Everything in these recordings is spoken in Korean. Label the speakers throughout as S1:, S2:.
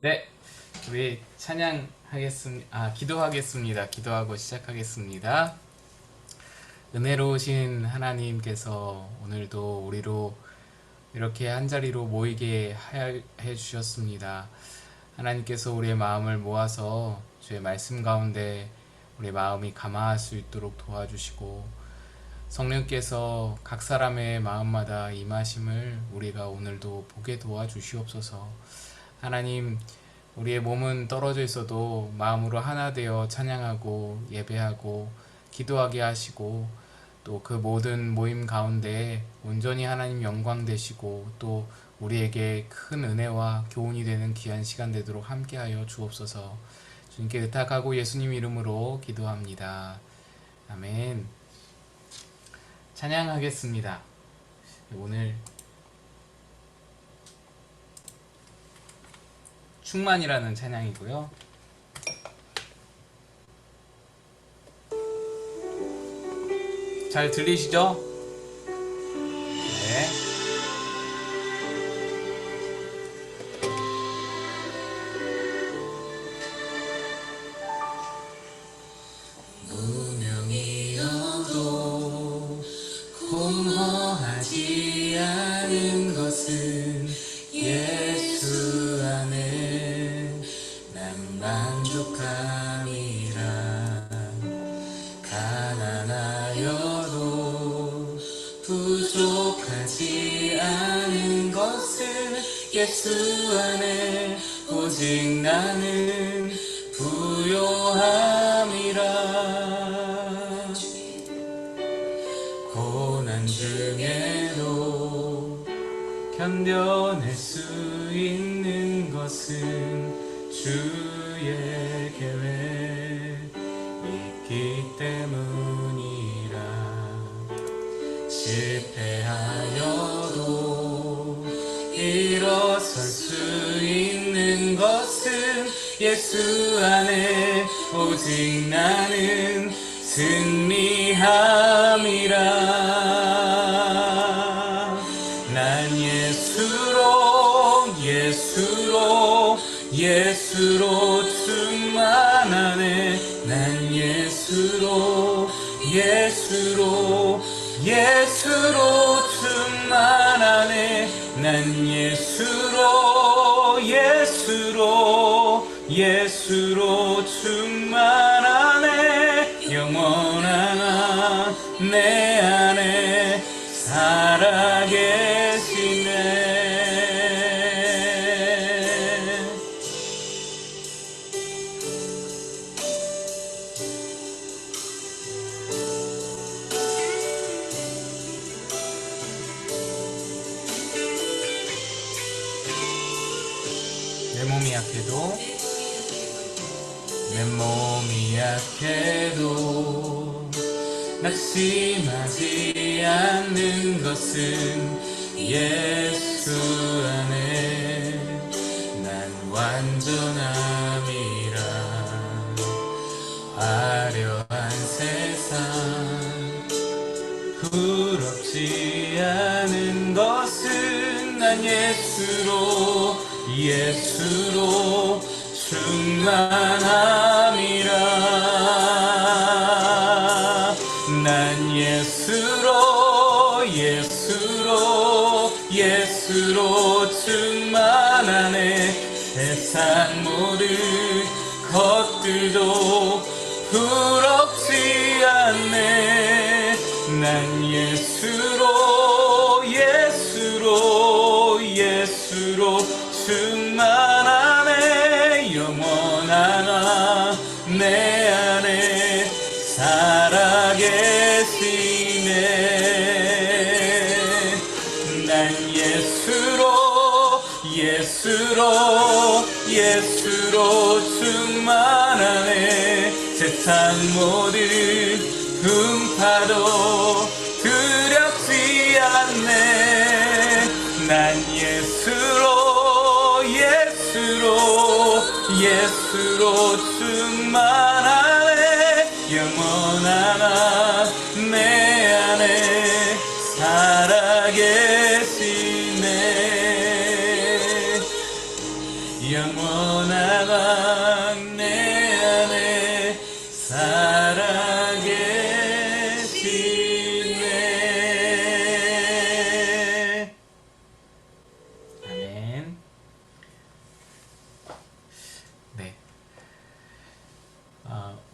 S1: 네, 우리 찬양하겠습니다. 기도하겠습니다. 기도하고 시작하겠습니다. 은혜로우신 하나님께서 오늘도 우리로 이렇게 한자리로 모이게 해 주셨습니다. 하나님께서 우리의 마음을 모아서 주의 말씀 가운데 우리의 마음이 감화할 수 있도록 도와주시고, 성령께서 각 사람의 마음마다 임하심을 우리가 오늘도 보게 도와주시옵소서. 하나님, 우리의 몸은 떨어져 있어도 마음으로 하나 되어 찬양하고 예배하고 기도하게 하시고, 또 그 모든 모임 가운데 온전히 하나님 영광 되시고, 또 우리에게 큰 은혜와 교훈이 되는 귀한 시간 되도록 함께하여 주옵소서. 주님께 의탁하고 예수님 이름으로 기도합니다. 아멘. 찬양하겠습니다. 오늘 충만이라는 찬양이고요. 잘 들리시죠? 네. 무명이어도 공허하지 않은 것은 예수 안에 난 만족함이라. 가난하여도 부족하지 않은 것은 예수 안에 오직 나는 부요함이라. 고난 중에도 견뎌낼 수 있는 것은 주의 계획 있기 때문이라. 실패하여도 일어설 수 있는 것은 예수 안에 오직 나는 승리함이라. 난 예수로 충만하네. 난 예수로 충만하네. 난 예수로 충만하네. 영원한 내 안에 살아계시네. 내 몸이 약해도 낙심하지 않는 것은 예수 안에 난 완전함이라. 화려한 세상 부럽지 않은 것은 난 예수로 충만함이라. 난 예수로 충만하네. 세상 모든 것들도 부럽지 않네. 난 예수로 충만하네. 영원한 내 안에 살아계시네. 난 예수로 충만하네. 세상 모든 분파도 두렵지 않네. 난 예수로 충만하네. 영원한 내 안에 살아계시네. 영원한 내 안에 살아계시네. 아멘. 네.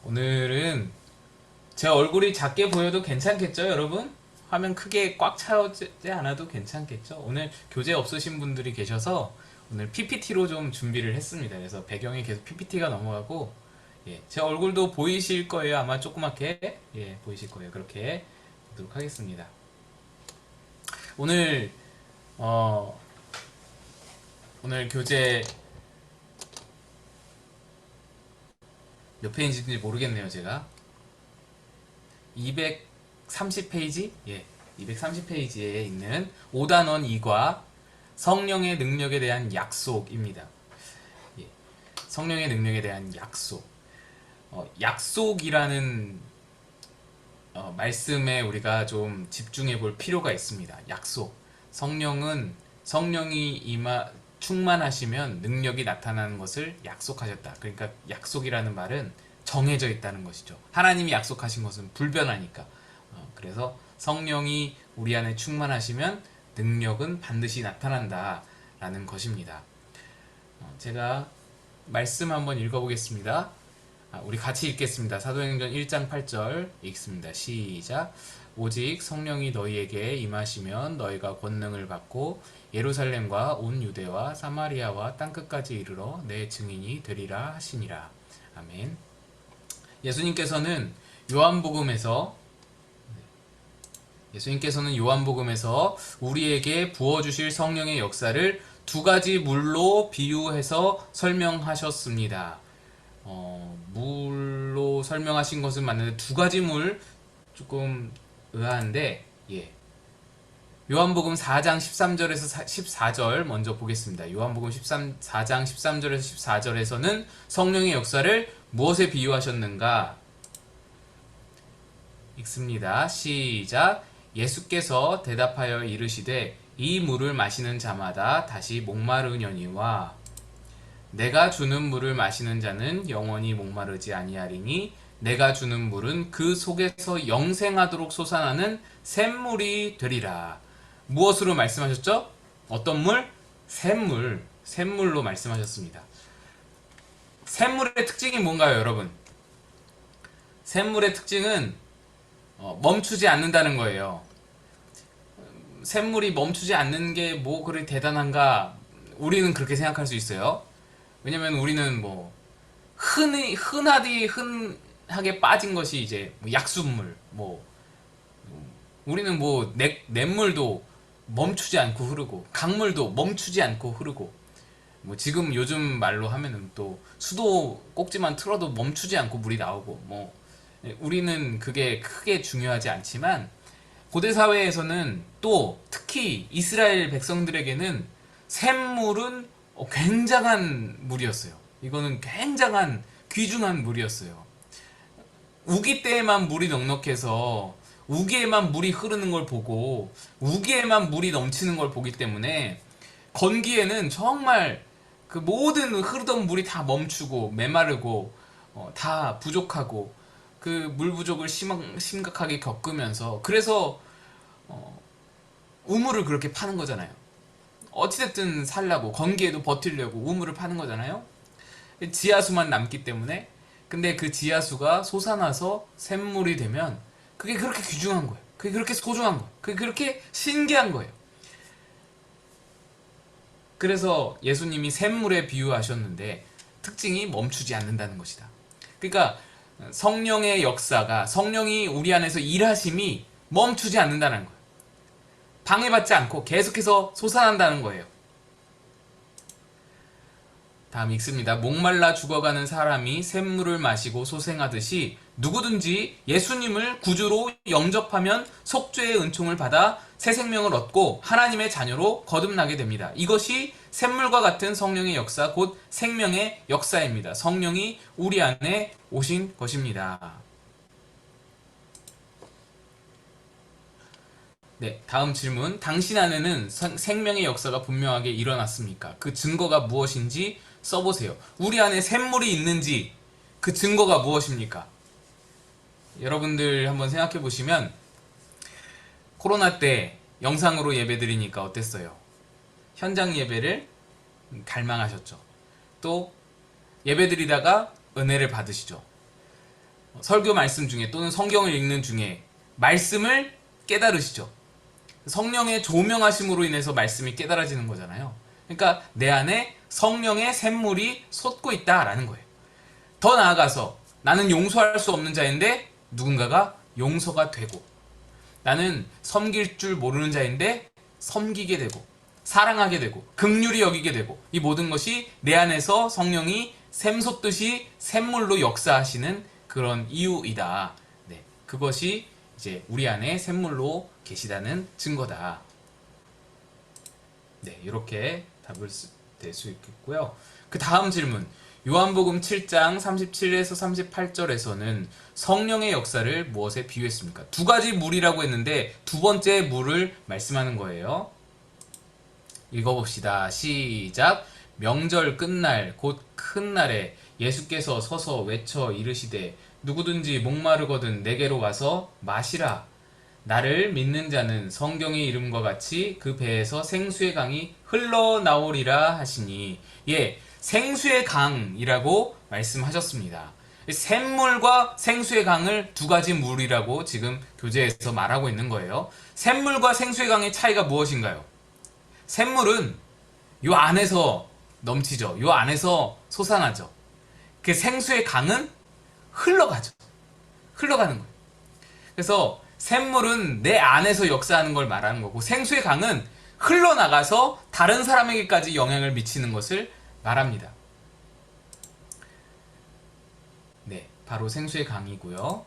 S1: 오늘은 제 얼굴이 작게 보여도 괜찮겠죠, 여러분? 화면 크게 꽉 차지 않아도 괜찮겠죠? 오늘 교재 없으신 분들이 계셔서 오늘 PPT로 좀 준비를 했습니다. 그래서 배경에 계속 PPT가 넘어가고, 예, 제 얼굴도 보이실 거예요. 아마 조그맣게, 예, 보이실 거예요. 그렇게 보도록 하겠습니다. 오늘 오늘 교재 몇 페이지인지 모르겠네요, 제가. 230페이지? 예, 230페이지에 있는 5단원 2과 성령의 능력에 대한 약속입니다. 예, 성령의 능력에 대한 약속. 약속이라는 말씀에 우리가 좀 집중해 볼 필요가 있습니다. 약속. 성령이 충만하시면 능력이 나타나는 것을 약속하셨다. 그러니까 약속이라는 말은 정해져 있다는 것이죠. 하나님이 약속하신 것은 불변하니까. 그래서 성령이 우리 안에 충만하시면 능력은 반드시 나타난다라는 것입니다. 제가 말씀 한번 읽어보겠습니다. 우리 같이 읽겠습니다. 사도행전 1장 8절 읽습니다. 시작. 오직 성령이 너희에게 임하시면 너희가 권능을 받고 예루살렘과 온 유대와 사마리아와 땅끝까지 이르러 내 증인이 되리라 하시니라. 아멘. 예수님께서는 요한복음에서 우리에게 부어주실 성령의 역사를 두 가지 물로 비유해서 설명하셨습니다. 물로 설명하신 것은 맞는데 두 가지 물 조금 의아한데, 예. 요한복음 4장 13절에서 14절 먼저 보겠습니다. 요한복음 4장 13절에서 14절에서는 성령의 역사를 무엇에 비유하셨는가? 읽습니다. 시작. 예수께서 대답하여 이르시되 이 물을 마시는 자마다 다시 목마르려니와 내가 주는 물을 마시는 자는 영원히 목마르지 아니하리니 내가 주는 물은 그 속에서 영생하도록 솟아나는 샘물이 되리라. 무엇으로 말씀하셨죠? 어떤 물? 샘물로 말씀하셨습니다. 샘물의 특징이 뭔가요, 여러분? 샘물의 특징은 멈추지 않는다는 거예요. 샘물이 멈추지 않는 게 뭐 그리 대단한가? 우리는 그렇게 생각할 수 있어요. 왜냐면 우리는 뭐 흔하게 빠진 것이 이제 뭐 약수물, 뭐 우리는 뭐 냇물도 멈추지 않고 흐르고 강물도 멈추지 않고 흐르고, 뭐 지금 요즘 말로 하면은 또 수도 꼭지만 틀어도 멈추지 않고 물이 나오고, 뭐 우리는 그게 크게 중요하지 않지만 고대 사회에서는 또 특히 이스라엘 백성들에게는 샘물은 굉장한 물이었어요. 이거는 굉장한 귀중한 물이었어요. 우기 때에만 물이 넉넉해서 우기에만 물이 흐르는 걸 보고 우기에만 물이 넘치는 걸 보기 때문에 건기에는 정말 그 모든 흐르던 물이 다 멈추고 메마르고 다 부족하고 그 물 부족을 심각하게 겪으면서, 그래서 우물을 그렇게 파는 거잖아요. 어찌됐든 살라고 건기에도 버티려고 우물을 파는 거잖아요. 지하수만 남기 때문에. 근데 그 지하수가 솟아나서 샘물이 되면 그게 그렇게 귀중한 거예요. 그게 그렇게 소중한 거예요. 그게 그렇게 신기한 거예요. 그래서 예수님이 샘물에 비유하셨는데 특징이 멈추지 않는다는 것이다. 그러니까 성령의 역사가, 성령이 우리 안에서 일하심이 멈추지 않는다는 거예요. 방해받지 않고 계속해서 솟아난다는 거예요. 다음 읽습니다. 목말라 죽어가는 사람이 샘물을 마시고 소생하듯이 누구든지 예수님을 구주로 영접하면 속죄의 은총을 받아 새 생명을 얻고 하나님의 자녀로 거듭나게 됩니다. 이것이 샘물과 같은 성령의 역사, 곧 생명의 역사입니다. 성령이 우리 안에 오신 것입니다. 네, 다음 질문. 당신 안에는 생명의 역사가 분명하게 일어났습니까? 그 증거가 무엇인지 써보세요. 우리 안에 샘물이 있는지 그 증거가 무엇입니까? 여러분들 한번 생각해 보시면 코로나 때 영상으로 예배 드리니까 어땠어요? 현장 예배를 갈망하셨죠. 또 예배 드리다가 은혜를 받으시죠. 설교 말씀 중에 또는 성경을 읽는 중에 말씀을 깨달으시죠. 성령의 조명하심으로 인해서 말씀이 깨달아지는 거잖아요. 그러니까 내 안에 성령의 샘물이 솟고 있다라는 거예요. 더 나아가서 나는 용서할 수 없는 자인데 누군가가 용서가 되고, 나는 섬길 줄 모르는 자인데 섬기게 되고, 사랑하게 되고, 긍휼히 여기게 되고, 이 모든 것이 내 안에서 성령이 샘솟듯이 샘물로 역사하시는 그런 이유이다. 네, 그것이 이제 우리 안에 샘물로 계시다는 증거다. 네, 이렇게 답을 될 수 있겠고요. 그 다음 질문. 요한복음 7장 37에서 38절에서는 성령의 역사를 무엇에 비유했습니까? 두 가지 물이라고 했는데 두 번째 물을 말씀하는 거예요. 읽어봅시다. 시작. 명절 끝날 곧 큰 날에 예수께서 서서 외쳐 이르시되 누구든지 목마르거든 내게로 와서 마시라. 나를 믿는 자는 성경의 이름과 같이 그 배에서 생수의 강이 흘러나오리라 하시니, 예, 생수의 강이라고 말씀하셨습니다. 샘물과 생수의 강을 두 가지 물이라고 지금 교재에서 말하고 있는 거예요. 샘물과 생수의 강의 차이가 무엇인가요? 샘물은 요 안에서 넘치죠. 요 안에서 솟아나죠. 그 생수의 강은 흘러가죠. 흘러가는 거예요. 그래서 샘물은 내 안에서 역사하는 걸 말하는 거고, 생수의 강은 흘러나가서 다른 사람에게까지 영향을 미치는 것을 말합니다. 네, 바로 생수의 강이고요.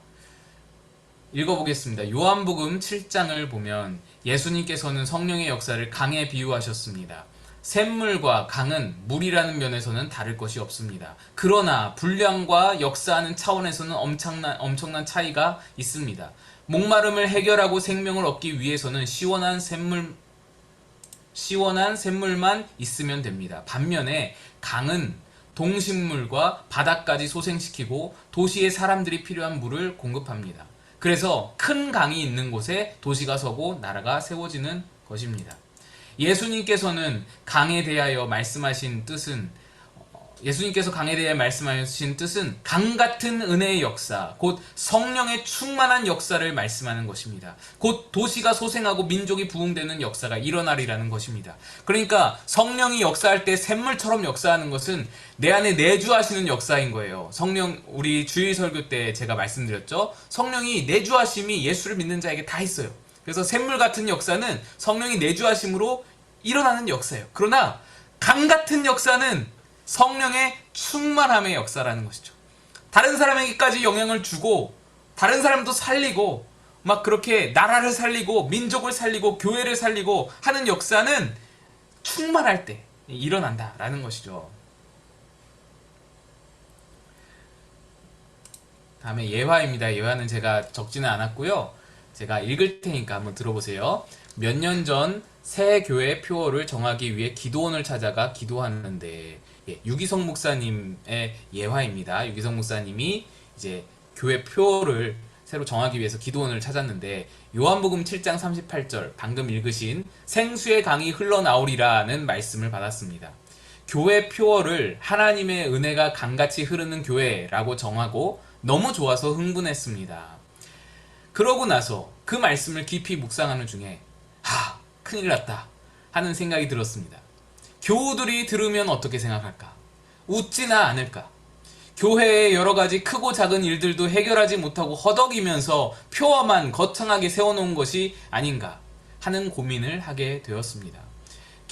S1: 읽어보겠습니다. 요한복음 7장을 보면 예수님께서는 성령의 역사를 강에 비유하셨습니다. 샘물과 강은 물이라는 면에서는 다를 것이 없습니다. 그러나 분량과 역사하는 차원에서는 엄청난 차이가 있습니다. 목마름을 해결하고 생명을 얻기 위해서는 시원한 샘물만 있으면 됩니다. 반면에 강은 동식물과 바다까지 소생시키고 도시의 사람들이 필요한 물을 공급합니다. 그래서 큰 강이 있는 곳에 도시가 서고 나라가 세워지는 것입니다. 예수님께서 강에 대하여 말씀하신 뜻은 강 같은 은혜의 역사, 곧 성령의 충만한 역사를 말씀하는 것입니다. 곧 도시가 소생하고 민족이 부흥되는 역사가 일어나리라는 것입니다. 그러니까 성령이 역사할 때 샘물처럼 역사하는 것은 내 안에 내주하시는 역사인 거예요. 우리 주일 설교 때 제가 말씀드렸죠. 성령이 내주하심이 예수를 믿는 자에게 다 있어요. 그래서 샘물 같은 역사는 성령이 내주하심으로 일어나는 역사예요. 그러나 강 같은 역사는 성령의 충만함의 역사라는 것이죠. 다른 사람에게까지 영향을 주고 다른 사람도 살리고 막 그렇게 나라를 살리고 민족을 살리고 교회를 살리고 하는 역사는 충만할 때 일어난다라는 것이죠. 다음에 예화입니다. 예화는 제가 적지는 않았고요. 제가 읽을 테니까 한번 들어보세요. 몇 년 전 새 교회 표어를 정하기 위해 기도원을 찾아가 기도하는데, 유기성 목사님의 예화입니다. 유기성 목사님이 이제 교회 표어를 새로 정하기 위해서 기도원을 찾았는데, 요한복음 7장 38절 방금 읽으신 생수의 강이 흘러나오리라는 말씀을 받았습니다. 교회 표어를 하나님의 은혜가 강같이 흐르는 교회라고 정하고 너무 좋아서 흥분했습니다. 그러고 나서 그 말씀을 깊이 묵상하는 중에 큰일 났다 하는 생각이 들었습니다. 교우들이 들으면 어떻게 생각할까? 웃지나 않을까? 교회의 여러 가지 크고 작은 일들도 해결하지 못하고 허덕이면서 표어만 거창하게 세워놓은 것이 아닌가 하는 고민을 하게 되었습니다.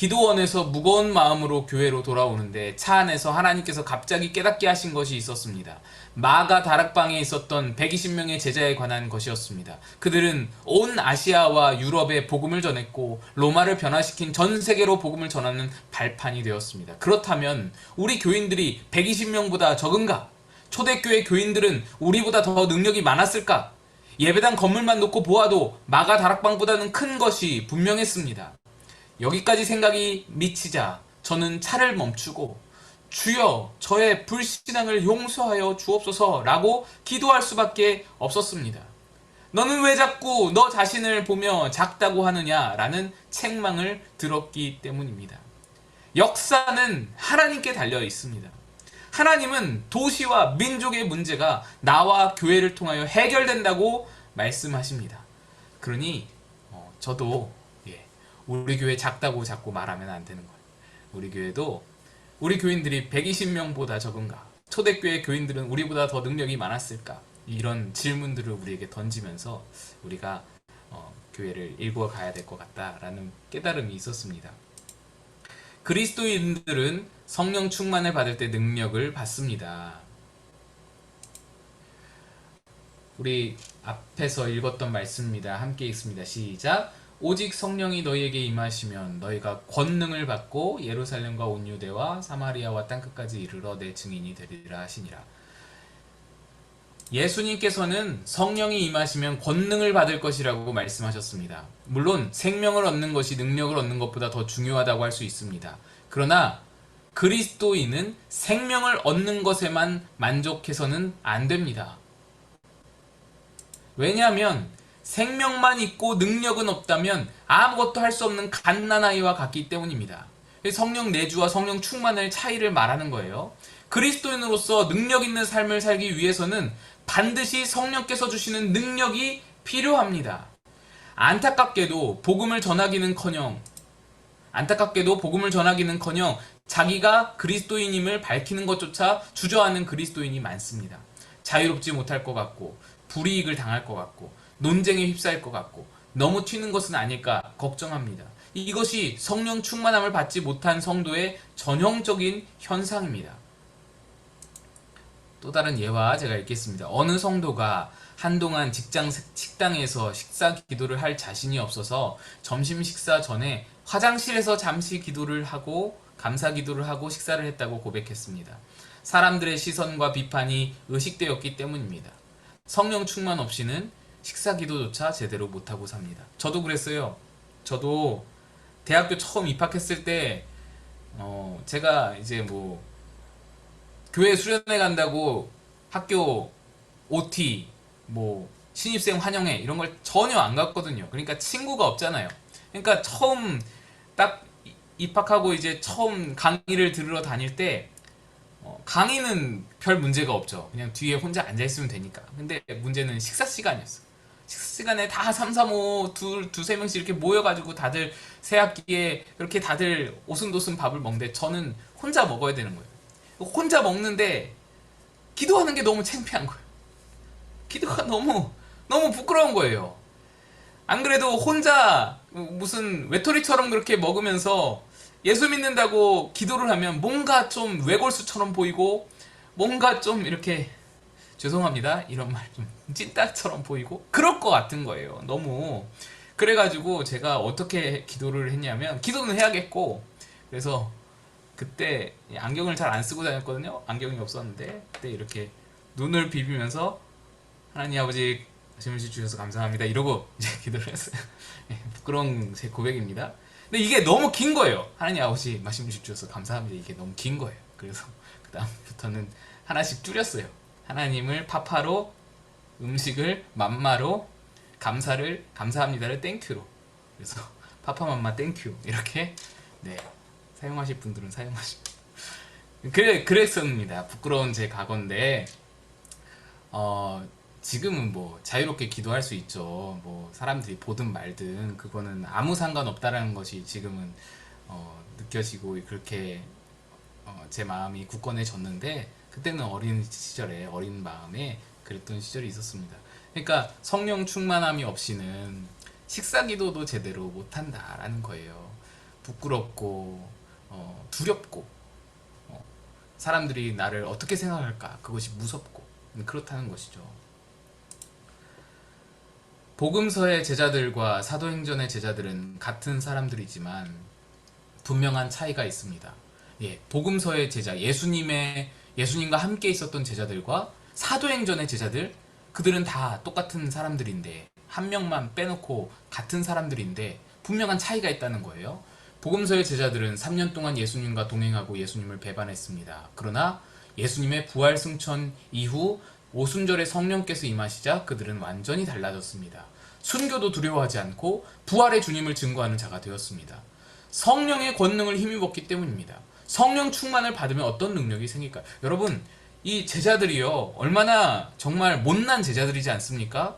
S1: 기도원에서 무거운 마음으로 교회로 돌아오는데 차 안에서 하나님께서 갑자기 깨닫게 하신 것이 있었습니다. 마가 다락방에 있었던 120명의 제자에 관한 것이었습니다. 그들은 온 아시아와 유럽에 복음을 전했고 로마를 변화시킨 전 세계로 복음을 전하는 발판이 되었습니다. 그렇다면 우리 교인들이 120명보다 적은가? 초대교회 교인들은 우리보다 더 능력이 많았을까? 예배당 건물만 놓고 보아도 마가 다락방보다는 큰 것이 분명했습니다. 여기까지 생각이 미치자 저는 차를 멈추고 주여 저의 불신앙을 용서하여 주옵소서 라고 기도할 수밖에 없었습니다. 너는 왜 자꾸 너 자신을 보며 작다고 하느냐 라는 책망을 들었기 때문입니다. 역사는 하나님께 달려 있습니다. 하나님은 도시와 민족의 문제가 나와 교회를 통하여 해결된다고 말씀하십니다. 그러니 저도 우리 교회 작다고 자꾸 말하면 안 되는 거예요. 우리 교회도 우리 교인들이 120명보다 적은가? 초대교회 교인들은 우리보다 더 능력이 많았을까? 이런 질문들을 우리에게 던지면서 우리가 교회를 일구어 가야 될 것 같다라는 깨달음이 있었습니다. 그리스도인들은 성령 충만을 받을 때 능력을 받습니다. 우리 앞에서 읽었던 말씀입니다. 함께 읽습니다. 시작. 오직 성령이 너희에게 임하시면 너희가 권능을 받고 예루살렘과 온 유대와 사마리아와 땅끝까지 이르러 내 증인이 되리라 하시니라. 예수님께서는 성령이 임하시면 권능을 받을 것이라고 말씀하셨습니다. 물론 생명을 얻는 것이 능력을 얻는 것보다 더 중요하다고 할 수 있습니다. 그러나 그리스도인은 생명을 얻는 것에만 만족해서는 안 됩니다. 왜냐하면 생명만 있고 능력은 없다면 아무것도 할 수 없는 갓난아이와 같기 때문입니다. 성령 내주와 성령 충만의 차이를 말하는 거예요. 그리스도인으로서 능력 있는 삶을 살기 위해서는 반드시 성령께서 주시는 능력이 필요합니다. 안타깝게도 복음을 전하기는커녕 자기가 그리스도인임을 밝히는 것조차 주저하는 그리스도인이 많습니다. 자유롭지 못할 것 같고 불이익을 당할 것 같고 논쟁에 휩싸일 것 같고 너무 튀는 것은 아닐까 걱정합니다. 이것이 성령 충만함을 받지 못한 성도의 전형적인 현상입니다. 또 다른 예화 제가 읽겠습니다. 어느 성도가 한동안 식당에서 식사 기도를 할 자신이 없어서 점심 식사 전에 화장실에서 잠시 기도를 하고 감사 기도를 하고 식사를 했다고 고백했습니다. 사람들의 시선과 비판이 의식되었기 때문입니다. 성령 충만 없이는 식사 기도조차 제대로 못하고 삽니다. 저도 그랬어요. 저도 대학교 처음 입학했을 때 제가 이제 교회 수련회 간다고 학교 OT 신입생 환영회 이런 걸 전혀 안 갔거든요. 그러니까 친구가 없잖아요. 그러니까 처음 딱 입학하고 이제 처음 강의를 들으러 다닐 때 강의는 별 문제가 없죠. 그냥 뒤에 혼자 앉아있으면 되니까. 근데 문제는 식사 시간이었어요. 식사 시간에 다 3, 3, 5 두세 명씩 이렇게 모여가지고 다들 새 학기에 그렇게 다들 오순도순 밥을 먹는데 저는 혼자 먹어야 되는 거예요. 혼자 먹는데 기도하는 게 너무 창피한 거예요. 기도가 너무 부끄러운 거예요. 안 그래도 혼자 무슨 외톨이처럼 그렇게 먹으면서 예수 믿는다고 기도를 하면 뭔가 좀 외골수처럼 보이고 뭔가 좀 이렇게 죄송합니다 이런 말 좀 찐따처럼 보이고 그럴 것 같은 거예요. 너무 그래가지고 제가 어떻게 기도를 했냐면 기도는 해야겠고 그래서 그때 안경을 잘 안 쓰고 다녔거든요. 안경이 없었는데 그때 이렇게 눈을 비비면서 하나님 아버지 말씀을 주셔서 감사합니다 이러고 이제 기도를 했어요. 부끄러운 제 고백입니다. 근데 이게 너무 긴 거예요. 하나님 아버지 말씀을 주셔서 감사합니다. 이게 너무 긴 거예요. 그래서 그 다음부터는 하나씩 줄였어요. 하나님을 파파로, 음식을 맘마로, 감사합니다를 땡큐로. 그래서 파파맘마 땡큐 이렇게 사용하실 분들은 사용하시고 그랬습니다. 부끄러운 제 과거인데 지금은 자유롭게 기도할 수 있죠. 사람들이 보든 말든 그거는 아무 상관없다라는 것이 지금은 느껴지고 그렇게 제 마음이 굳건해졌는데 그때는 어린 시절에 어린 마음에 그랬던 시절이 있었습니다. 그러니까 성령 충만함이 없이는 식사 기도도 제대로 못한다라는 거예요. 부끄럽고 두렵고 사람들이 나를 어떻게 생각할까 그것이 무섭고 그렇다는 것이죠. 복음서의 제자들과 사도행전의 제자들은 같은 사람들이지만 분명한 차이가 있습니다. 복음서의 제자, 예수님과 함께 있었던 제자들과 사도행전의 제자들 그들은 다 똑같은 사람들인데, 한 명만 빼놓고 같은 사람들인데 분명한 차이가 있다는 거예요. 복음서의 제자들은 3년 동안 예수님과 동행하고 예수님을 배반했습니다. 그러나 예수님의 부활 승천 이후 오순절에 성령께서 임하시자 그들은 완전히 달라졌습니다. 순교도 두려워하지 않고 부활의 주님을 증거하는 자가 되었습니다. 성령의 권능을 힘입었기 때문입니다. 성령 충만을 받으면 어떤 능력이 생길까요? 여러분, 이 제자들이요, 얼마나 정말 못난 제자들이지 않습니까?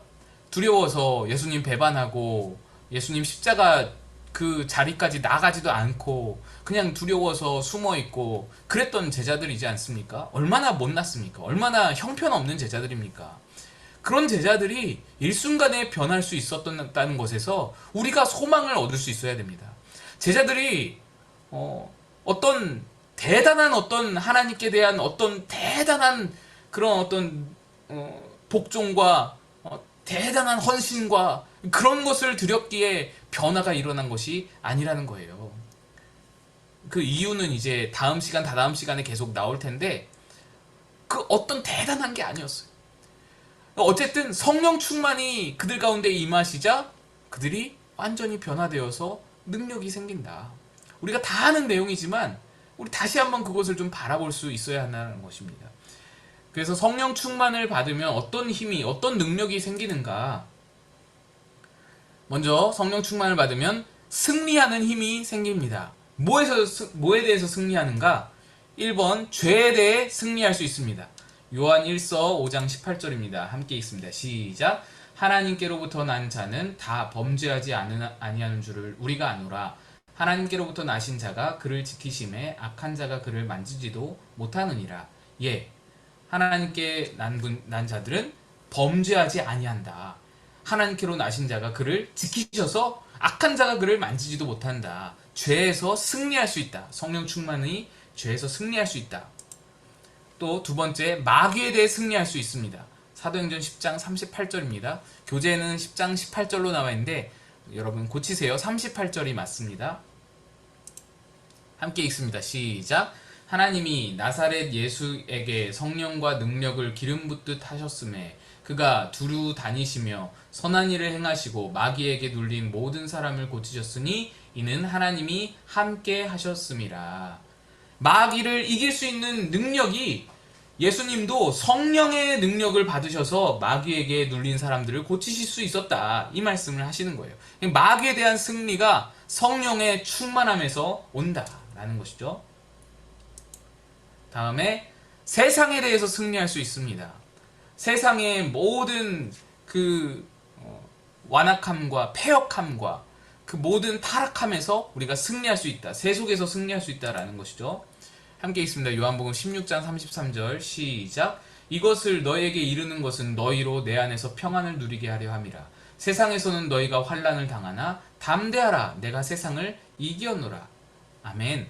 S1: 두려워서 예수님 배반하고 예수님 십자가 그 자리까지 나가지도 않고 그냥 두려워서 숨어있고 그랬던 제자들이지 않습니까? 얼마나 못났습니까? 얼마나 형편없는 제자들입니까? 그런 제자들이 일순간에 변할 수 있었다는 것에서 우리가 소망을 얻을 수 있어야 됩니다. 제자들이 어떤 대단한 어떤 하나님께 대한 어떤 대단한 그런 어떤 복종과 대단한 헌신과 그런 것을 드렸기에 변화가 일어난 것이 아니라는 거예요. 그 이유는 이제 다음 시간, 다다음 시간에 계속 나올 텐데 그 어떤 대단한 게 아니었어요. 어쨌든 성령 충만이 그들 가운데 임하시자 그들이 완전히 변화되어서 능력이 생긴다. 우리가 다 아는 내용이지만 우리 다시 한번 그것을 좀 바라볼 수 있어야 한다는 것입니다. 그래서 성령 충만을 받으면 어떤 힘이, 어떤 능력이 생기는가? 먼저 성령 충만을 받으면 승리하는 힘이 생깁니다. 뭐에 대해서 승리하는가? 1번, 죄에 대해 승리할 수 있습니다. 요한 1서 5장 18절입니다. 함께 읽습니다. 시작. 하나님께로부터 난 자는 다 범죄하지 아니하는 줄을 우리가 아노라. 하나님께로부터 나신 자가 그를 지키심에 악한 자가 그를 만지지도 못하느니라. 예, 하나님께 난 자들은 범죄하지 아니한다. 하나님께로 나신 자가 그를 지키셔서 악한 자가 그를 만지지도 못한다. 죄에서 승리할 수 있다. 성령 충만이 죄에서 승리할 수 있다. 또 두 번째, 마귀에 대해 승리할 수 있습니다. 사도행전 10장 38절입니다. 교재에는 10장 18절로 나와 있는데 여러분 고치세요. 38절이 맞습니다. 함께 읽습니다. 시작. 하나님이 나사렛 예수에게 성령과 능력을 기름 붓듯 하셨음에 그가 두루 다니시며 선한 일을 행하시고 마귀에게 눌린 모든 사람을 고치셨으니 이는 하나님이 함께 하셨음이라. 마귀를 이길 수 있는 능력이, 예수님도 성령의 능력을 받으셔서 마귀에게 눌린 사람들을 고치실 수 있었다, 이 말씀을 하시는 거예요. 마귀에 대한 승리가 성령의 충만함에서 온다라는 것이죠. 다음에 세상에 대해서 승리할 수 있습니다. 세상의 모든 그 완악함과 패역함과 그 모든 타락함에서 우리가 승리할 수 있다. 세속에서 승리할 수 있다라는 것이죠. 함께 읽습니다. 요한복음 16장 33절 시작. 이것을 너에게 이르는 것은 너희로 내 안에서 평안을 누리게 하려 함이라. 세상에서는 너희가 환난을 당하나 담대하라. 내가 세상을 이기었노라. 아멘.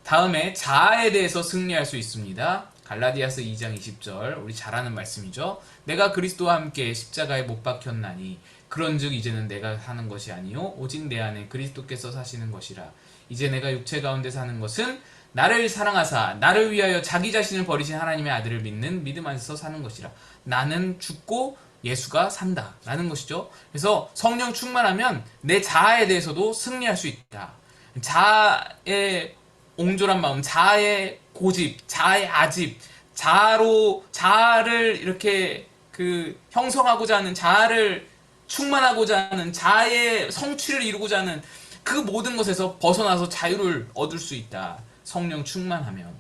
S1: 다음에 자아에 대해서 승리할 수 있습니다. 갈라디아서 2장 20절, 우리 잘 아는 말씀이죠. 내가 그리스도와 함께 십자가에 못 박혔나니 그런즉 이제는 내가 사는 것이 아니요 오직 내 안에 그리스도께서 사시는 것이라. 이제 내가 육체 가운데 사는 것은 나를 사랑하사 나를 위하여 자기 자신을 버리신 하나님의 아들을 믿는 믿음 안에서 사는 것이라. 나는 죽고 예수가 산다 라는 것이죠. 그래서 성령 충만하면 내 자아에 대해서도 승리할 수 있다. 자아의 옹졸한 마음, 자아의 고집, 자아의 아집, 자아를 이렇게 형성하고자 하는, 자아를 충만하고자 하는, 자아의 성취를 이루고자 하는 그 모든 것에서 벗어나서 자유를 얻을 수 있다. 성령 충만하면.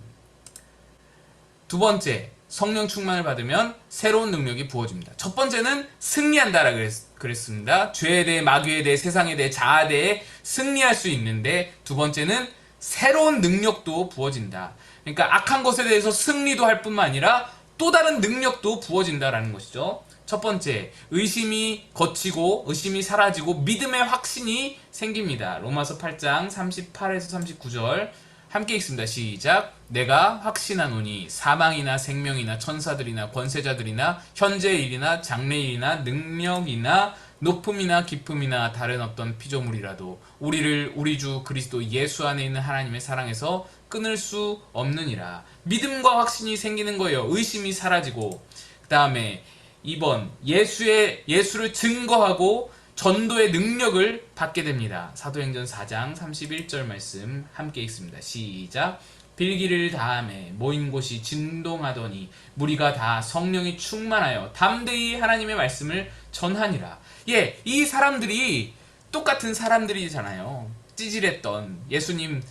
S1: 두 번째, 성령 충만을 받으면 새로운 능력이 부어집니다. 첫 번째는 승리한다라 그랬습니다. 죄에 대해, 마귀에 대해, 세상에 대해, 자아에 대해 승리할 수 있는데, 두 번째는 새로운 능력도 부어진다. 그러니까 악한 것에 대해서 승리도 할 뿐만 아니라 또 다른 능력도 부어진다라는 것이죠. 첫 번째, 의심이 거치고 의심이 사라지고 믿음의 확신이 생깁니다. 로마서 8장 38에서 39절 함께 읽습니다. 시작. 내가 확신하노니 사망이나 생명이나 천사들이나 권세자들이나 현재의 일이나 장래의 일이나 능력이나 높음이나 깊음이나 다른 어떤 피조물이라도 우리를 우리 주 그리스도 예수 안에 있는 하나님의 사랑에서 끊을 수 없느니라. 믿음과 확신이 생기는 거예요. 의심이 사라지고, 그 다음에 2번 예수를 증거하고 전도의 능력을 받게 됩니다. 사도행전 4장 31절 말씀 함께 읽습니다. 시작. 빌기를 다함에 모인 곳이 진동하더니 무리가 다 성령이 충만하여 담대히 하나님의 말씀을 전하니라. 예, 이 사람들이 똑같은 사람들이잖아요. 찌질했던 예수님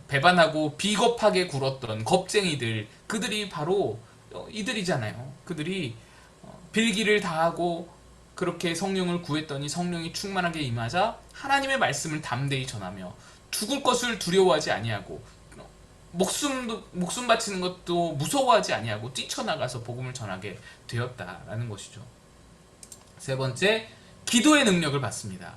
S1: 배반하고 비겁하게 굴었던 겁쟁이들, 그들이 바로 이들이잖아요. 그들이 빌기를 다하고 그렇게 성령을 구했더니 성령이 충만하게 임하자 하나님의 말씀을 담대히 전하며 죽을 것을 두려워하지 아니하고 목숨 바치는 것도 무서워하지 아니하고 뛰쳐나가서 복음을 전하게 되었다라는 것이죠. 세 번째, 기도의 능력을 받습니다.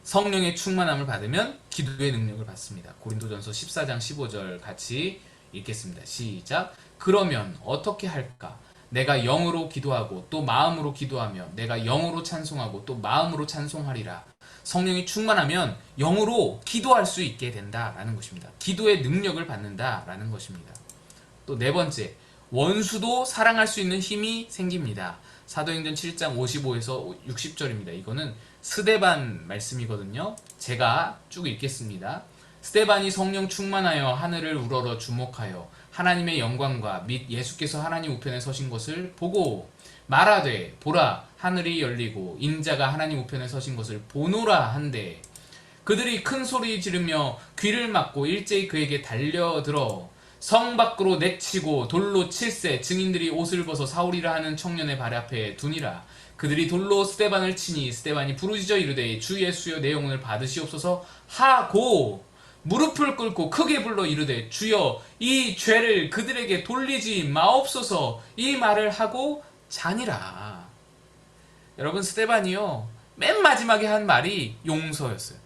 S1: 성령의 충만함을 받으면 기도의 능력을 받습니다. 고린도전서 14장 15절 같이 읽겠습니다. 시작. 그러면 어떻게 할까? 내가 영으로 기도하고 또 마음으로 기도하며 내가 영으로 찬송하고 또 마음으로 찬송하리라. 성령이 충만하면 영으로 기도할 수 있게 된다라는 것입니다. 기도의 능력을 받는다라는 것입니다. 또 네 번째, 원수도 사랑할 수 있는 힘이 생깁니다. 사도행전 7장 55에서 60절입니다. 이거는 스데반 말씀이거든요. 제가 쭉 읽겠습니다. 스데반이 성령 충만하여 하늘을 우러러 주목하여 하나님의 영광과 및 예수께서 하나님 우편에 서신 것을 보고 말하되 보라 하늘이 열리고 인자가 하나님 우편에 서신 것을 보노라 한데 그들이 큰 소리 지르며 귀를 막고 일제히 그에게 달려들어 성 밖으로 내치고 돌로 칠세 증인들이 옷을 벗어 사울이라 하는 청년의 발 앞에 두니라. 그들이 돌로 스데반을 치니 스데반이 부르짖어 이르되 주 예수여 내 영혼을 받으시옵소서 하고 무릎을 꿇고 크게 불러 이르되 주여 이 죄를 그들에게 돌리지 마옵소서 이 말을 하고 자니라. 여러분, 스데반이요 맨 마지막에 한 말이 용서였어요.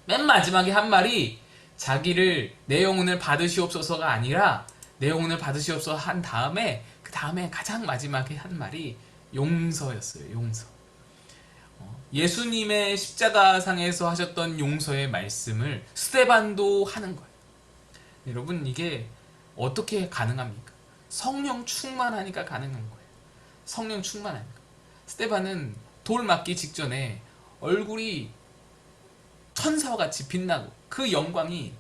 S1: 맨 마지막에 한 말이 자기를 내 영혼을 받으시옵소서가 아니라 내 영혼을 받으시옵소서 한 다음에 그 다음에 가장 마지막에 한 말이 용서였어요. 용서. 예수님의 십자가상에서 하셨던 용서의 말씀을 스데반도 하는 거예요. 여러분, 이게 어떻게 가능합니까? 성령 충만하니까 가능한 거예요. 성령 충만하니까. 스데반은 돌 맞기 직전에 얼굴이 천사와 같이 빛나고 그 영광이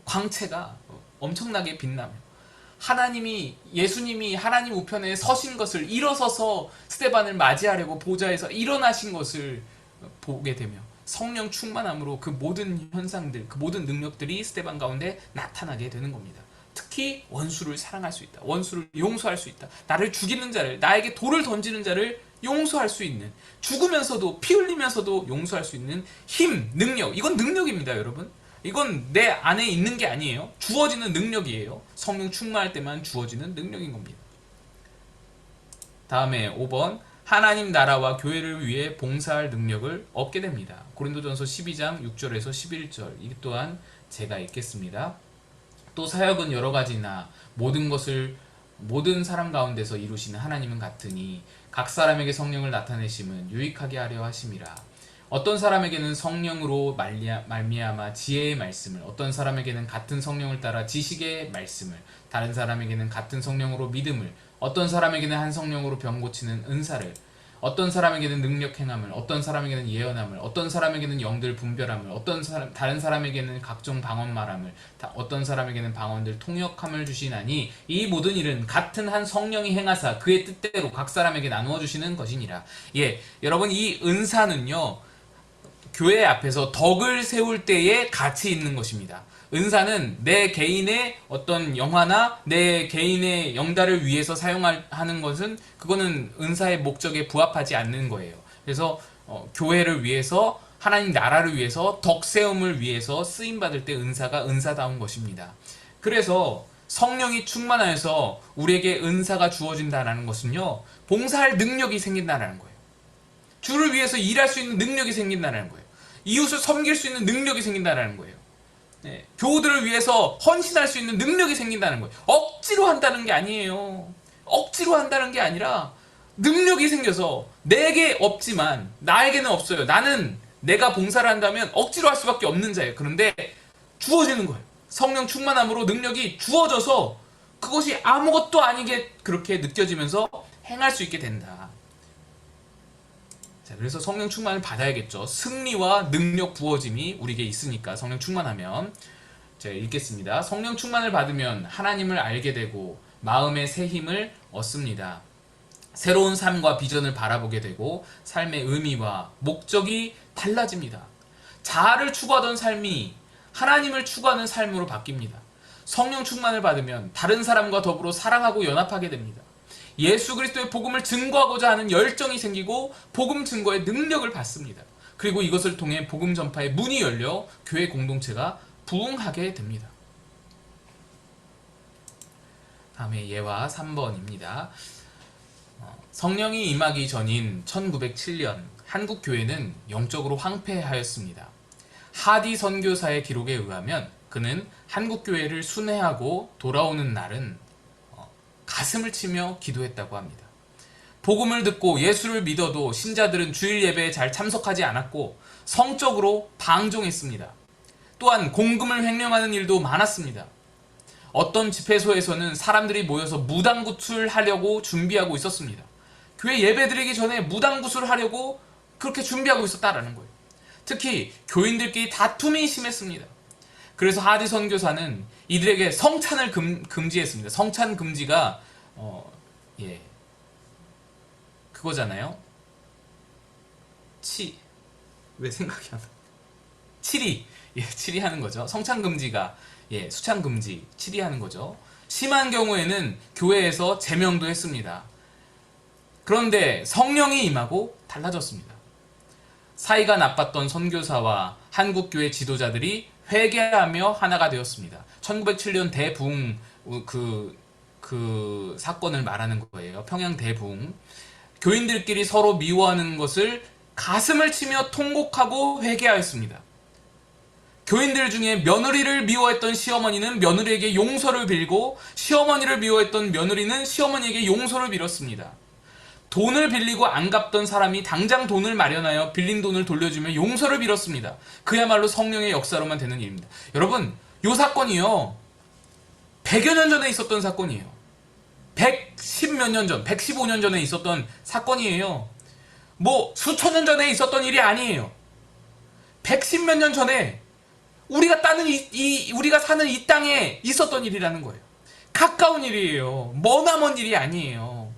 S1: 광채가 엄청나게 빛나며 예수님이 하나님 우편에 서신 것을 일어서서 스데반을 맞이하려고 보좌에서 일어나신 것을 보게 되며 성령 충만함으로 그 모든 현상들, 그 모든 능력들이 스데반 가운데 나타나게 되는 겁니다. 특히 원수를 사랑할 수 있다. 원수를 용서할 수 있다. 나를 죽이는 자를, 나에게 돌을 던지는 자를 용서할 수 있는, 죽으면서도 피 흘리면서도 용서할 수 있는 힘, 능력. 이건 능력입니다, 여러분. 이건 내 안에 있는 게 아니에요. 주어지는 능력이에요. 성령 충만할 때만 주어지는 능력인 겁니다. 다음에 5번, 하나님 나라와 교회를 위해 봉사할 능력을 얻게 됩니다. 고린도전서 12장 6절에서 11절. 이 또한 제가 읽겠습니다. 또 사역은 여러 가지나 모든 사람 가운데서 이루시는 하나님은 같으니 각 사람에게 성령을 나타내심은 유익하게 하려 하심이라. 어떤 사람에게는 성령으로 말미암아 지혜의 말씀을, 어떤 사람에게는 같은 성령을 따라 지식의 말씀을, 다른 사람에게는 같은 성령으로 믿음을, 어떤 사람에게는 한 성령으로 병 고치는 은사를, 어떤 사람에게는 능력 행함을, 어떤 사람에게는 예언함을, 어떤 사람에게는 영들 분별함을, 다른 사람에게는 각종 방언 말함을, 어떤 사람에게는 방언들 통역함을 주시나니 이 모든 일은 같은 한 성령이 행하사 그의 뜻대로 각 사람에게 나누어 주시는 것이니라. 예, 여러분, 이 은사는요 교회 앞에서 덕을 세울 때에 같이 있는 것입니다. 은사는 내 개인의 어떤 영화나 내 개인의 영달을 위해서 사용하는 것은 그거는 은사의 목적에 부합하지 않는 거예요. 그래서 교회를 위해서, 하나님 나라를 위해서, 덕세움을 위해서 쓰임받을 때 은사가 은사다운 것입니다. 그래서 성령이 충만하여서 우리에게 은사가 주어진다는 것은요 봉사할 능력이 생긴다는 거예요. 주를 위해서 일할 수 있는 능력이 생긴다는 거예요. 이웃을 섬길 수 있는 능력이 생긴다는 거예요. 네, 교우들을 위해서 헌신할 수 있는 능력이 생긴다는 거예요. 억지로 한다는 게 아니에요. 억지로 한다는 게 아니라 능력이 생겨서 내게 없지만 나에게는 없어요. 나는 내가 봉사를 한다면 억지로 할 수밖에 없는 자예요. 그런데 주어지는 거예요. 성령 충만함으로 능력이 주어져서 그것이 아무것도 아니게 그렇게 느껴지면서 행할 수 있게 된다. 자, 그래서 성령 충만을 받아야겠죠. 승리와 능력 부어짐이 우리에게 있으니까 성령 충만하면. 제가 읽겠습니다. 성령 충만을 받으면 하나님을 알게 되고 마음의 새 힘을 얻습니다. 새로운 삶과 비전을 바라보게 되고 삶의 의미와 목적이 달라집니다. 자아를 추구하던 삶이 하나님을 추구하는 삶으로 바뀝니다. 성령 충만을 받으면 다른 사람과 더불어 사랑하고 연합하게 됩니다. 예수 그리스도의 복음을 증거하고자 하는 열정이 생기고 복음 증거의 능력을 받습니다. 그리고 이것을 통해 복음 전파의 문이 열려 교회 공동체가 부흥하게 됩니다. 다음에 예화 3번입니다. 성령이 임하기 전인 1907년 한국 교회는 영적으로 황폐하였습니다. 하디 선교사의 기록에 의하면 그는 한국 교회를 순회하고 돌아오는 날은 가슴을 치며 기도했다고 합니다. 복음을 듣고 예수를 믿어도 신자들은 주일 예배에 잘 참석하지 않았고 성적으로 방종했습니다. 또한 공금을 횡령하는 일도 많았습니다. 어떤 집회소에서는 사람들이 모여서 무당구슬 하려고 준비하고 있었습니다. 교회 예배드리기 전에 무당구슬 하려고 그렇게 준비하고 있었다라는 거예요. 특히 교인들끼리 다툼이 심했습니다. 그래서 하디 선교사는 이들에게 성찬을 금지했습니다. 성찬 금지가 그거잖아요. 왜 생각이 안 나? 치리하는 거죠. 성찬 금지가 수찬 금지, 치리하는 거죠. 심한 경우에는 교회에서 제명도 했습니다. 그런데 성령이 임하고 달라졌습니다. 사이가 나빴던 선교사와 한국교회 지도자들이 회개하며 하나가 되었습니다. 1907년 대부흥 그 사건을 말하는 거예요. 평양 대부흥. 교인들끼리 서로 미워하는 것을 가슴을 치며 통곡하고 회개하였습니다. 교인들 중에 며느리를 미워했던 시어머니는 며느리에게 용서를 빌고 시어머니를 미워했던 며느리는 시어머니에게 용서를 빌었습니다. 돈을 빌리고 안 갚던 사람이 당장 돈을 마련하여 빌린 돈을 돌려주며 용서를 빌었습니다. 그야말로 성령의 역사로만 되는 일입니다. 여러분, 이 사건이요 100여 년 전에 있었던 사건이에요. 110몇 년 전, 115년 전에 있었던 사건이에요. 뭐 수천 년 전에 있었던 일이 아니에요. 110몇 년 전에 우리가 사는 이 땅에 있었던 일이라는 거예요. 가까운 일이에요. 머나먼 일이 아니에요.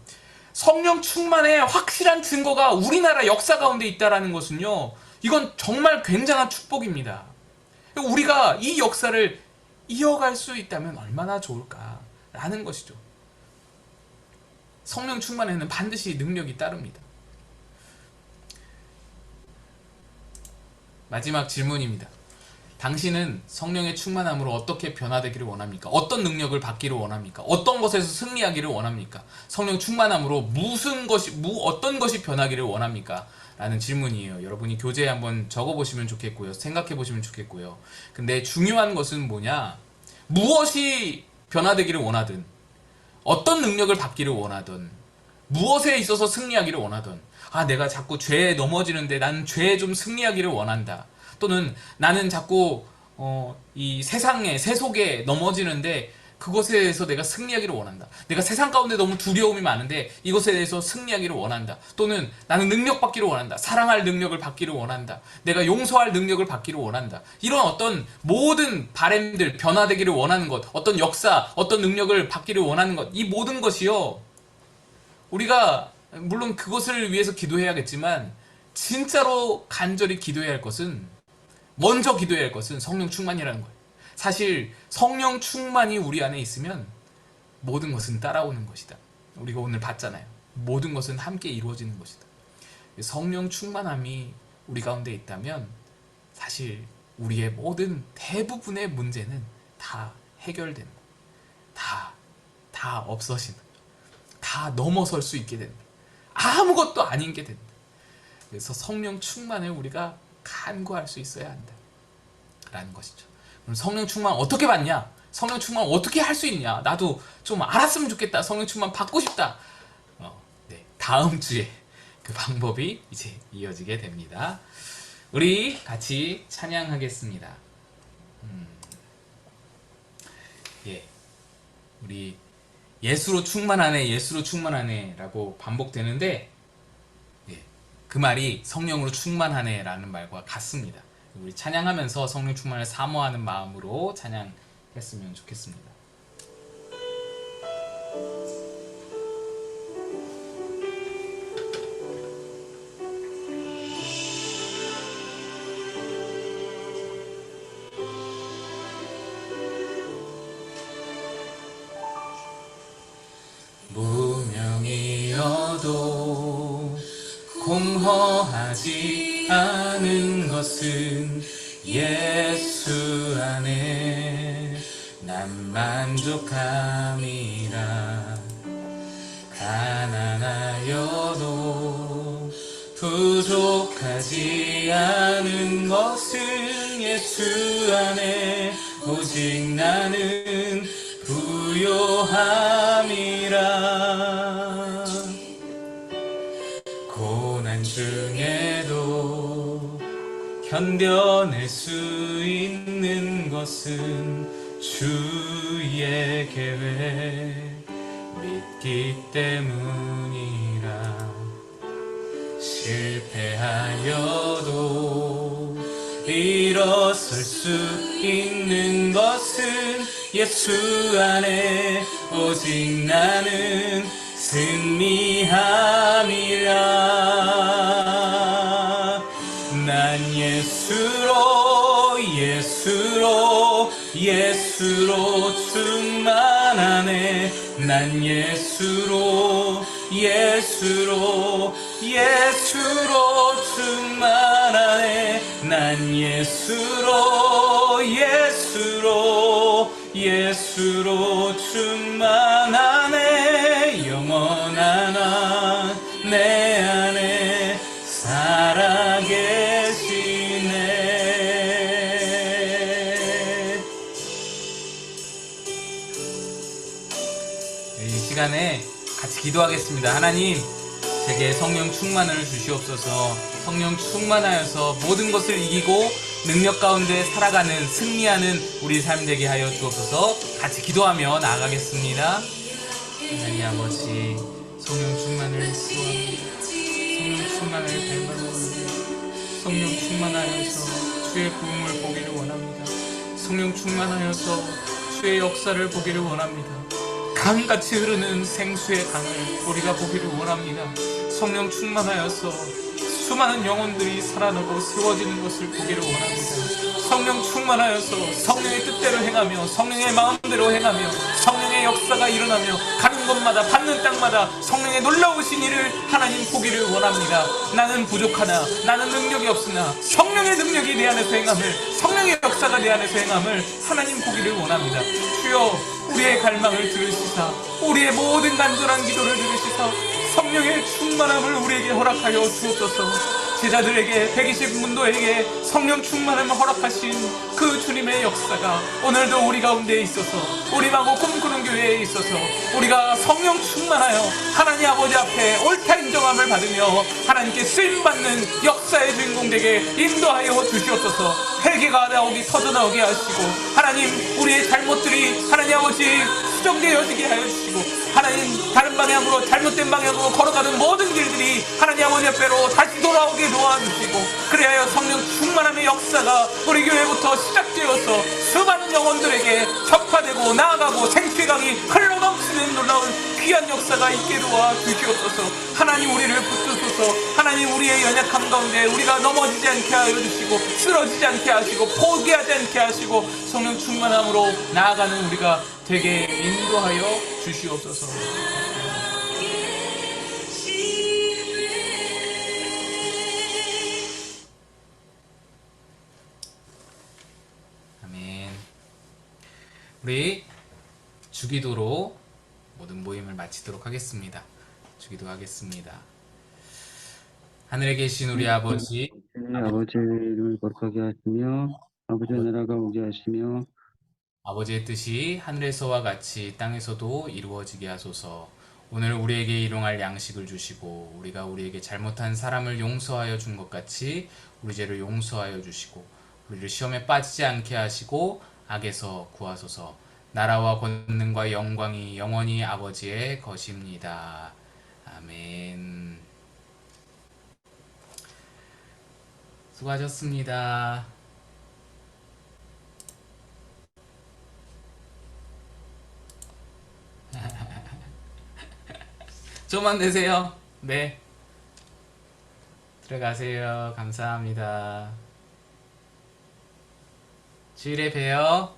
S1: 성령 충만의 확실한 증거가 우리나라 역사 가운데 있다는 것은요, 이건 정말 굉장한 축복입니다. 우리가 이 역사를 이어갈 수 있다면 얼마나 좋을까라는 것이죠. 성령 충만에는 반드시 능력이 따릅니다. 마지막 질문입니다. 당신은 성령의 충만함으로 어떻게 변화되기를 원합니까? 어떤 능력을 받기를 원합니까? 어떤 것에서 승리하기를 원합니까? 성령 충만함으로 어떤 것이 변하기를 원합니까? 라는 질문이에요. 여러분이 교재에 한번 적어보시면 좋겠고요. 생각해보시면 좋겠고요. 근데 중요한 것은 뭐냐? 무엇이 변화되기를 원하든, 어떤 능력을 받기를 원하든, 무엇에 있어서 승리하기를 원하든, 내가 자꾸 죄에 넘어지는데 나는 죄에 좀 승리하기를 원한다. 또는 나는 자꾸 이 세속에 넘어지는데 그것에 대해서 내가 승리하기를 원한다. 내가 세상 가운데 너무 두려움이 많은데 이것에 대해서 승리하기를 원한다. 또는 나는 능력 받기를 원한다. 사랑할 능력을 받기를 원한다. 내가 용서할 능력을 받기를 원한다. 이런 어떤 모든 바램들, 변화되기를 원하는 것, 어떤 역사, 어떤 능력을 받기를 원하는 것, 이 모든 것이요, 우리가 물론 그것을 위해서 기도해야겠지만 진짜로 간절히 기도해야 할 것은, 먼저 기도해야 할 것은 성령 충만이라는 거예요. 사실 성령 충만이 우리 안에 있으면 모든 것은 따라오는 것이다. 우리가 오늘 봤잖아요. 모든 것은 함께 이루어지는 것이다. 성령 충만함이 우리 가운데 있다면 사실 우리의 모든 대부분의 문제는 다 해결된다. 다 없어진다. 다 넘어설 수 있게 된다. 아무것도 아닌 게 된다. 그래서 성령 충만을 우리가 간구할 수 있어야 한다 라는 것이죠. 그럼 성령 충만 어떻게 받냐? 성령 충만 어떻게 할 수 있냐? 나도 좀 알았으면 좋겠다. 성령 충만 받고 싶다. 다음 주에 그 방법이 이제 이어지게 됩니다. 우리 같이 찬양하겠습니다. 우리 예수로 충만하네, 예수로 충만하네 라고 반복되는데, 예, 그 말이 성령으로 충만하네 라는 말과 같습니다. 우리 찬양하면서 성령 충만을 사모하는 마음으로 찬양했으면 좋겠습니다. 무명이어도 공허하지 않은 것은 예수 안에 난 만족함이라. 가난하여도 부족하지 않은 것은 예수 안에 오직 나는 부요함이라. 고난 중에도 견뎌낼 수 있는 것은 주의 계획 믿기 때문이라. 실패하여도 일어설 수 있는 것은 예수 안에 오직 나는 승리함이라. 난 예수로 충만하네. 난 예수로 충만하네. 난 예수로 충만하네. 영원한 내 안에 살아계시네. 이 시간에 같이 기도하겠습니다. 하나님, 제게 성령 충만을 주시옵소서. 성령 충만하여서 모든 것을 이기고 능력 가운데 살아가는, 승리하는 우리 삶 되게 하여 주옵소서. 같이 기도하며 나아가겠습니다. 하나님 아버지, 성령 충만을 수고합니다. 성령 충만을 닮아오는 성령 충만하여서 주의 부흥을 보기를 원합니다. 성령 충만하여서 주의 역사를 보기를 원합니다. 강같이 흐르는 생수의 강을 우리가 보기를 원합니다. 성령 충만하여서 수많은 영혼들이 살아나고 세워지는 것을 보기를 원합니다. 성령 충만하여서 성령의 뜻대로 행하며 성령의 마음대로 행하며 성령의 역사가 일어나며 가는 곳마다 받는 땅마다 성령의 놀라우신 일을 하나님 보기를 원합니다. 나는 부족하나 나는 능력이 없으나 성령의 능력이 내 안에서 행함을, 성령의 역사가 내 안에서 행함을 하나님 보기를 원합니다. 주여, 우리의 갈망을 들으시사 우리의 모든 간절한 기도를 들으시사 성령의 충만함을 우리에게 허락하여 주옵소서. 제자들에게 120문도에게 성령 충만함을 허락하신 그 주님의 역사가 오늘도 우리 가운데 있어서, 우리 마고 꿈꾸는 교회에 있어서 우리가 성령 충만하여 하나님 아버지 앞에 옳다 인정함을 받으며 하나님께 쓰임받는 역사의 주인공 되게 인도하여 주시옵소서. 회개가 나오기 터져나오게 하시고 하나님, 우리의 잘못들이 하나님 아버지 수정되어지게 하여 주시고 하나님, 다른 방향으로 잘못된 방향으로 걸어가는 모든 길들이 하나님 아버지 앞에로 다시 돌아오게 도와주시고, 그래야 성령 충만함의 역사가 우리 교회부터 시작되어서 수많은 영혼들에게 접화되고 나아가고 생수강이 흘러넘치는 놀라운 귀한 역사가 있게 도와주시옵소서. 하나님, 우리를 붙드소서. 하나님, 우리의 연약함 가운데 우리가 넘어지지 않게 하여 주시고 쓰러지지 않게 하시고 포기하지 않게 하시고 성령 충만함으로 나아가는 우리가 되게 인도하여 주시옵소서. 아멘. 우리 주기도로 모든 모임을 마치도록 하겠습니다. 주기도 하겠습니다. 하늘에 계신 우리 아버지,
S2: 아버지를 거룩하게 하시며 아버지의 나라가 오게 하시며
S1: 아버지의 뜻이 하늘에서와 같이 땅에서도 이루어지게 하소서. 오늘 우리에게 일용할 양식을 주시고 우리가 우리에게 잘못한 사람을 용서하여 준 것 같이 우리 죄를 용서하여 주시고 우리를 시험에 빠지지 않게 하시고 악에서 구하소서. 나라와 권능과 영광이 영원히 아버지의 것입니다. 아멘. 수고하셨습니다. 좀만 내세요. 네. 들어가세요. 감사합니다. 주일에 봬요.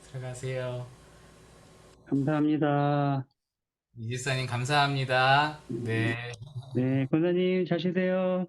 S1: 들어가세요.
S2: 감사합니다.
S1: 이지사님 감사합니다. 네.
S2: 네, 권사님 잘 쉬세요.